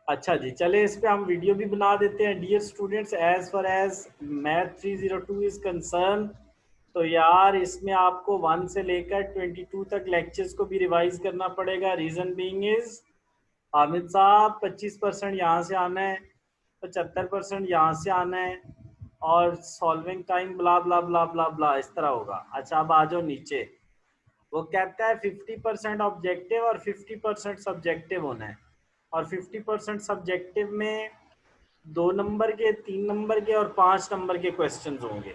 अच्छा जी, चले इस पे हम वीडियो भी बना देते हैं। Dear students, as far as math 302 is concern, तो यार इसमें आपको 1 से लेकर 22 तक लेक्चर्स को भी रिवाइज करना पड़ेगा। रीजन बीइंग इज, हामिद साहब 25% यहाँ से आना है, 75% यहाँ से आना है, और सॉल्विंग टाइम ब्ला ब्ला ब्ला ब्ला ब्ला इस तरह होगा। अच्छा अब आ जाओ नीचे। वो कहता है 50% ऑब्जेक्टिव और 50% सब्जेक्टिव होना है, और 50% सब्जेक्टिव में 2 नंबर के, 3 नंबर के और 5 नंबर के क्वेश्चन होंगे।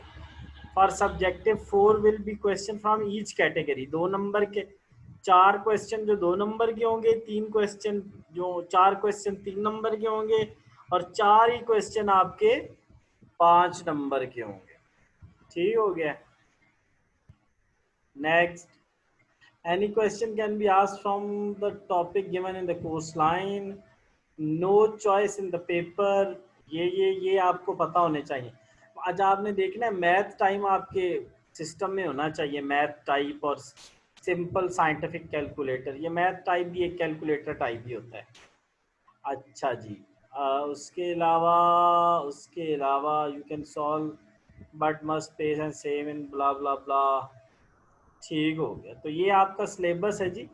For subjective 4 will be question from each category. 2 number के 4 क्वेश्चन जो 2 नंबर के होंगे, 3 क्वेश्चन जो 4 क्वेश्चन 3 नंबर के होंगे, और 4 ही क्वेश्चन आपके 5 नंबर के होंगे। ठीक हो गया। Next, any question can be asked from the topic given in the course line. No choice in the paper. ये आपको पता होने चाहिए। आज आपने देखना है मैथ टाइम आपके सिस्टम में होना चाहिए, मैथ टाइप और सिंपल साइंटिफिक कैलकुलेटर। ये मैथ टाइप भी एक कैलकुलेटर टाइप ही होता है। अच्छा जी, उसके अलावा you can solve but must page and save in blah blah blah. ठीक हो गया। तो ये आपका सिलेबस है जी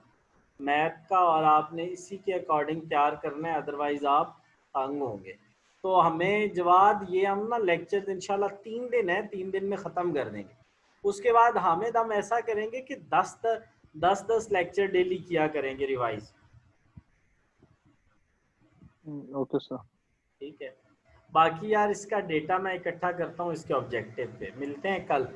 मैथ का, और आपने इसी के अकॉर्डिंग तैयार करना है, अदरवाइज आप तंग होंगे। तो हमें जवाब ये हम ना लेक्चर इंशाल्लाह 3 दिन है, 3 दिन में ख़त्म कर देंगे। उसके बाद हामिद हम ऐसा करेंगे कि 10 लेक्चर डेली किया करेंगे रिवाइज। Okay sir. ठीक है। बाकी यार इसका डेटा मैं इकट्ठा करता हूँ, इसके ऑब्जेक्टिव पे मिलते हैं कल।